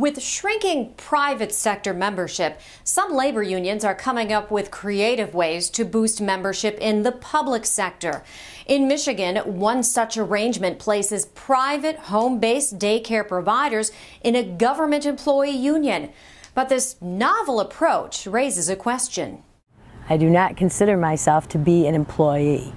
With shrinking private sector membership, some labor unions are coming up with creative ways to boost membership in the public sector. In Michigan, one such arrangement places private home-based daycare providers in a government employee union. But this novel approach raises a question. I do not consider myself to be an employee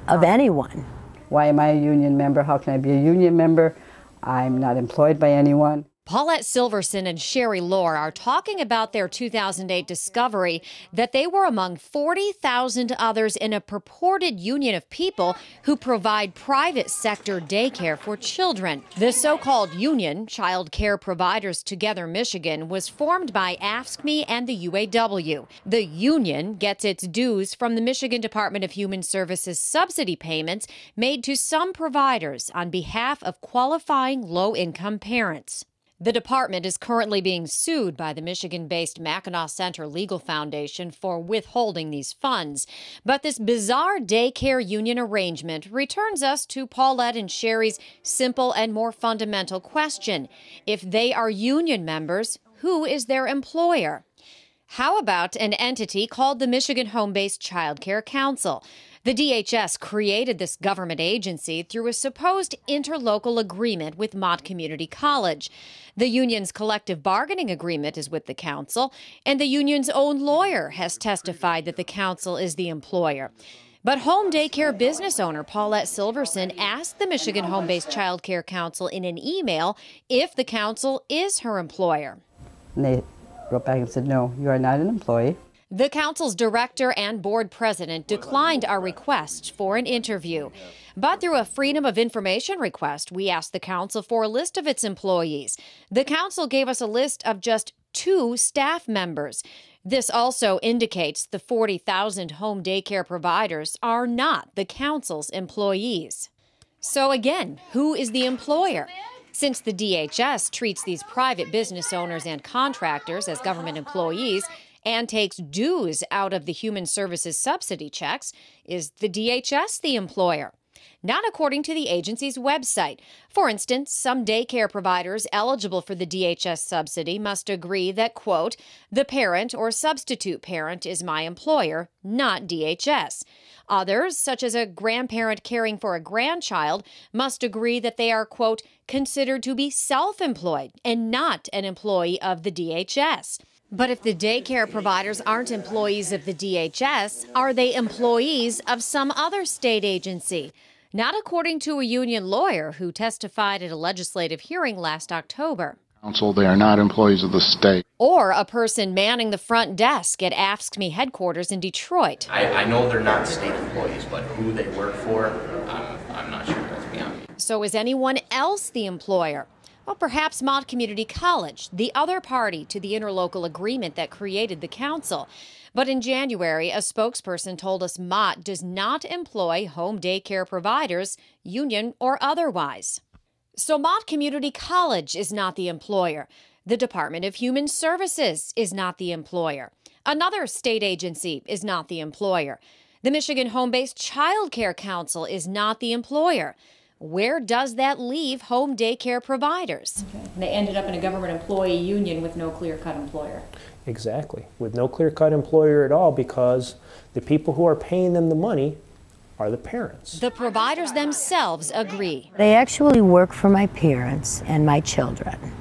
of anyone. Why am I a union member? How can I be a union member? I'm not employed by anyone. Paulette Silverson and Sherry Lohr are talking about their 2008 discovery that they were among 40,000 others in a purported union of people who provide private sector daycare for children. The so-called union, Child Care Providers Together Michigan, was formed by AFSCME and the UAW. The union gets its dues from the Michigan Department of Human Services subsidy payments made to some providers on behalf of qualifying low-income parents. The department is currently being sued by the Michigan-based Mackinac Center Legal Foundation for withholding these funds. But this bizarre daycare union arrangement returns us to Paulette and Sherry's simple and more fundamental question. If they are union members, who is their employer? How about an entity called the Michigan Home-Based Child Care Council? The DHS created this government agency through a supposed interlocal agreement with Mott Community College. The union's collective bargaining agreement is with the council, and the union's own lawyer has testified that the council is the employer. But home daycare business owner Paulette Silverson asked the Michigan Home-Based Child Care Council in an email if the council is her employer. And they wrote back and said, no, you are not an employee. The council's director and board president declined our request for an interview. But through a Freedom of Information request, we asked the council for a list of its employees. The council gave us a list of just 2 staff members. This also indicates the 40,000 home daycare providers are not the council's employees. So again, who is the employer? Since the DHS treats these private business owners and contractors as government employees, and takes dues out of the human services subsidy checks, is the DHS the employer? Not according to the agency's website. For instance, some daycare providers eligible for the DHS subsidy must agree that, quote, the parent or substitute parent is my employer, not DHS. Others, such as a grandparent caring for a grandchild, must agree that they are, quote, considered to be self-employed and not an employee of the DHS. But if the daycare providers aren't employees of the DHS, are they employees of some other state agency? Not according to a union lawyer who testified at a legislative hearing last October. Council, they are not employees of the state. Or a person manning the front desk at AFSCME headquarters in Detroit. I know they're not state employees, but who they work for, I'm not sure, to be honest. So is anyone else the employer? Well, perhaps Mott Community College, the other party to the interlocal agreement that created the council. But in January, a spokesperson told us Mott does not employ home daycare providers, union or otherwise. So Mott Community College is not the employer. The Department of Human Services is not the employer. Another state agency is not the employer. The Michigan Home-Based Child Care Council is not the employer. Where does that leave home daycare providers? Okay. They ended up in a government employee union with no clear-cut employer. Exactly, with no clear-cut employer at all, because the people who are paying them the money are the parents. The providers themselves agree. They actually work for my parents and my children.